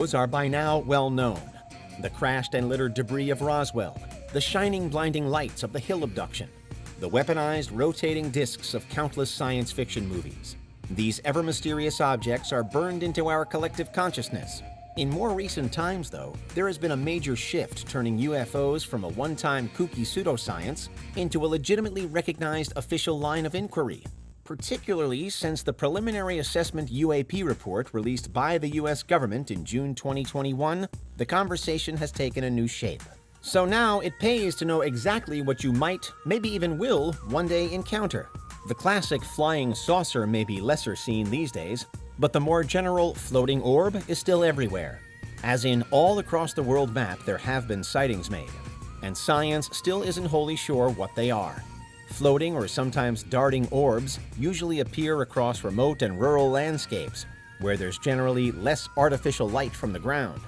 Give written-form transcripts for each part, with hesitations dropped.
UFOs are by now well known. The crashed and littered debris of Roswell, the shining blinding lights of the Hill abduction, the weaponized rotating discs of countless science fiction movies. These ever-mysterious objects are burned into our collective consciousness. In more recent times, though, there has been a major shift turning UFOs from a one-time kooky pseudoscience into a legitimately recognized official line of inquiry. Particularly since the Preliminary Assessment UAP report released by the US government in June 2021, the conversation has taken a new shape. So now it pays to know exactly what you might, maybe even will, one day encounter. The classic flying saucer may be lesser seen these days, but the more general floating orb is still everywhere. As in all across the world map, there have been sightings made, and science still isn't wholly sure what they are. Floating or sometimes darting orbs usually appear across remote and rural landscapes, where there's generally less artificial light from the ground.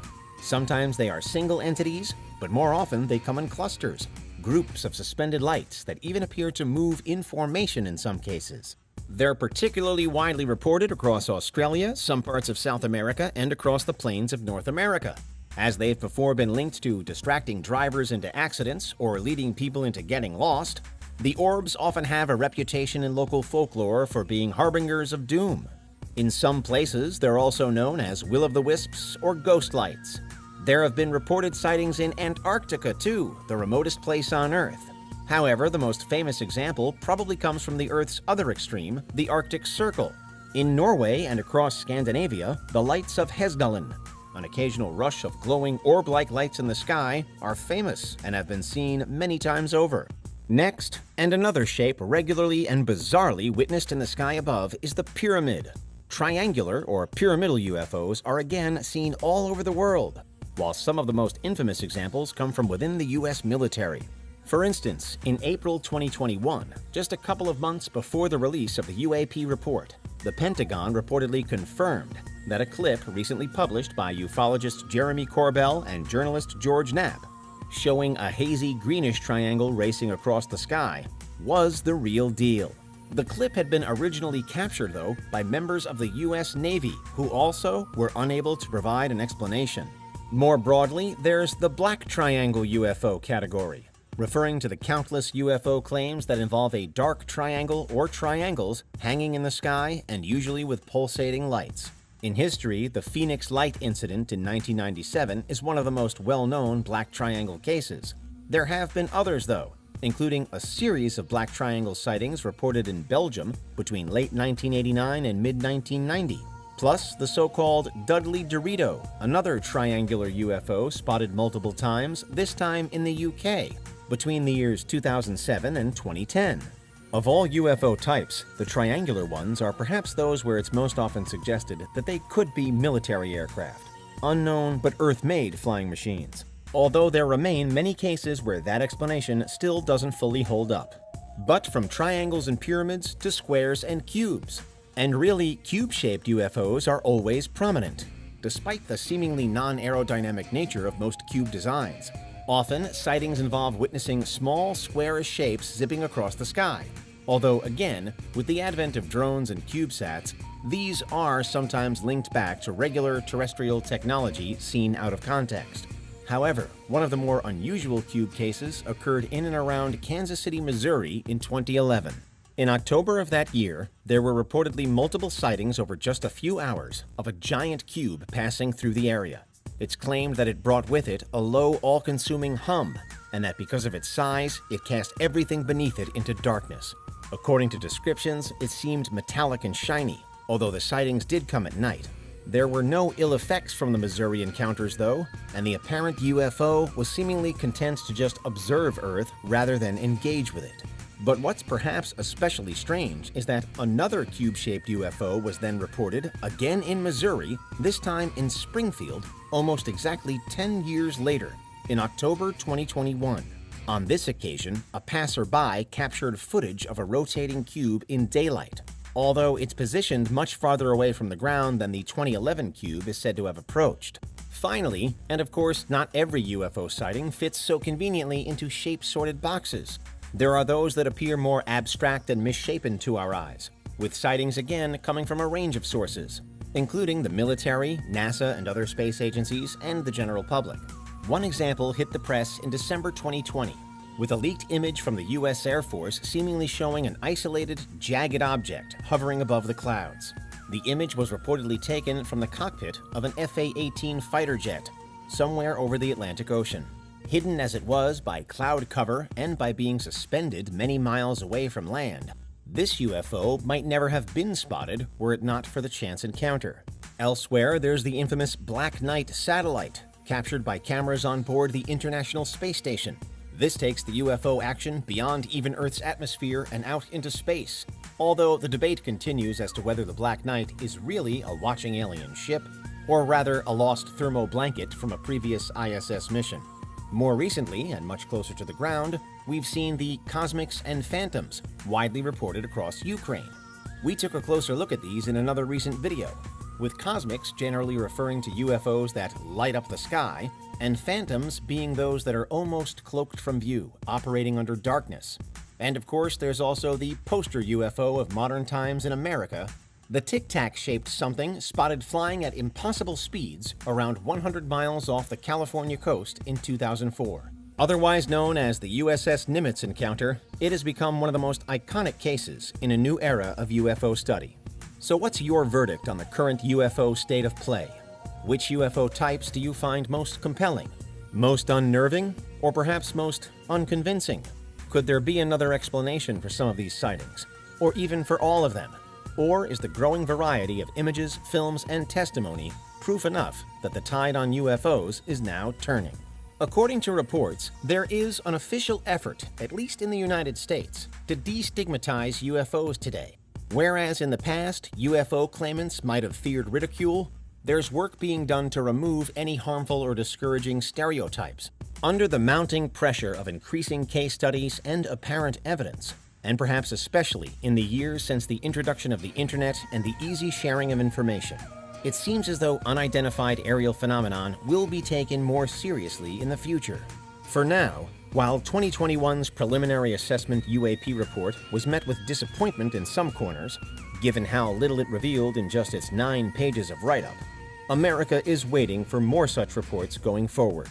Sometimes they are single entities, but more often they come in clusters, groups of suspended lights that even appear to move in formation in some cases. They're particularly widely reported across Australia, some parts of South America, and across the plains of North America. As they've before been linked to distracting drivers into accidents or leading people into getting lost, the orbs often have a reputation in local folklore for being harbingers of doom. In some places, they're also known as will-o'-the-wisps or ghost lights. There have been reported sightings in Antarctica too, the remotest place on Earth. However, the most famous example probably comes from the Earth's other extreme, the Arctic Circle. In Norway and across Scandinavia, the lights of Hesdalen, an occasional rush of glowing orb-like lights in the sky, are famous and have been seen many times over. Next, and another shape regularly and bizarrely witnessed in the sky above, is the pyramid. Triangular or pyramidal UFOs are again seen all over the world, while some of the most infamous examples come from within the US military. For instance, in April 2021, just a couple of months before the release of the UAP report, the Pentagon reportedly confirmed that a clip recently published by ufologist Jeremy Corbell and journalist George Knapp, showing a hazy greenish triangle racing across the sky, was the real deal. The clip had been originally captured, though, by members of the US Navy, who also were unable to provide an explanation. More broadly, there's the black triangle UFO category, referring to the countless UFO claims that involve a dark triangle or triangles hanging in the sky and usually with pulsating lights. In history, the Phoenix Light incident in 1997 is one of the most well-known black triangle cases. There have been others, though, including a series of black triangle sightings reported in Belgium between late 1989 and mid-1990. Plus, the so-called Dudley Dorito, another triangular UFO spotted multiple times, this time in the UK, between the years 2007 and 2010. Of all UFO types, the triangular ones are perhaps those where it's most often suggested that they could be military aircraft, unknown but Earth-made flying machines. Although there remain many cases where that explanation still doesn't fully hold up. But from triangles and pyramids to squares and cubes. And really, cube-shaped UFOs are always prominent, despite the seemingly non-aerodynamic nature of most cube designs. Often, sightings involve witnessing small, squarish shapes zipping across the sky. Although, again, with the advent of drones and CubeSats, these are sometimes linked back to regular terrestrial technology seen out of context. However, one of the more unusual cube cases occurred in and around Kansas City, Missouri in 2011. In October of that year, there were reportedly multiple sightings over just a few hours of a giant cube passing through the area. It's claimed that it brought with it a low, all-consuming hum, and that because of its size, it cast everything beneath it into darkness. According to descriptions, it seemed metallic and shiny, although the sightings did come at night. There were no ill effects from the Missouri encounters, though, and the apparent UFO was seemingly content to just observe Earth rather than engage with it. But what's perhaps especially strange is that another cube-shaped UFO was then reported, again in Missouri, this time in Springfield, almost exactly 10 years later, in October 2021. On this occasion, a passerby captured footage of a rotating cube in daylight, although it's positioned much farther away from the ground than the 2011 cube is said to have approached. Finally, and of course not every UFO sighting fits so conveniently into shape-sorted boxes. There are those that appear more abstract and misshapen to our eyes, with sightings again coming from a range of sources. including the military, NASA and other space agencies, and the general public. One example hit the press in December 2020, with a leaked image from the U.S. Air Force seemingly showing an isolated, jagged object hovering above the clouds. The image was reportedly taken from the cockpit of an FA-18 fighter jet, somewhere over the Atlantic Ocean. Hidden as it was by cloud cover and by being suspended many miles away from land, this UFO might never have been spotted were it not for the chance encounter. Elsewhere, there's the infamous Black Knight satellite, captured by cameras on board the International Space Station. This takes the UFO action beyond even Earth's atmosphere and out into space, although the debate continues as to whether the Black Knight is really a watching alien ship, or rather a lost thermo blanket from a previous ISS mission. More recently, and much closer to the ground, we've seen the Cosmics and Phantoms, widely reported across Ukraine. We took a closer look at these in another recent video, with Cosmics generally referring to UFOs that light up the sky, and Phantoms being those that are almost cloaked from view, operating under darkness. And of course, there's also the poster UFO of modern times in America, the tic-tac-shaped something spotted flying at impossible speeds around 100 miles off the California coast in 2004. Otherwise known as the USS Nimitz encounter, it has become one of the most iconic cases in a new era of UFO study. So what's your verdict on the current UFO state of play? Which UFO types do you find most compelling, most unnerving, or perhaps most unconvincing? Could there be another explanation for some of these sightings, or even for all of them? Or is the growing variety of images, films, and testimony proof enough that the tide on UFOs is now turning? According to reports, there is an official effort, at least in the United States, to destigmatize UFOs today. Whereas in the past, UFO claimants might have feared ridicule, there's work being done to remove any harmful or discouraging stereotypes. Under the mounting pressure of increasing case studies and apparent evidence, and perhaps especially in the years since the introduction of the internet and the easy sharing of information, it seems as though unidentified aerial phenomenon will be taken more seriously in the future. For now, while 2021's preliminary assessment UAP report was met with disappointment in some corners, given how little it revealed in just its 9 pages of write-up, America is waiting for more such reports going forward.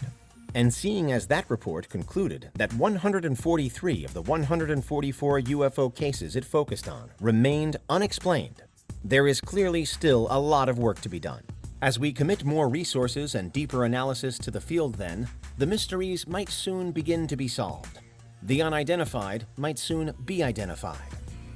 And seeing as that report concluded that 143 of the 144 UFO cases it focused on remained unexplained, there is clearly still a lot of work to be done. As we commit more resources and deeper analysis to the field then, the mysteries might soon begin to be solved. The unidentified might soon be identified.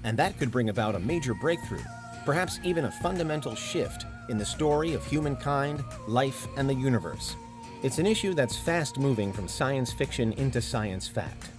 And that could bring about a major breakthrough, perhaps even a fundamental shift in the story of humankind, life, and the universe. It's an issue that's fast moving from science fiction into science fact.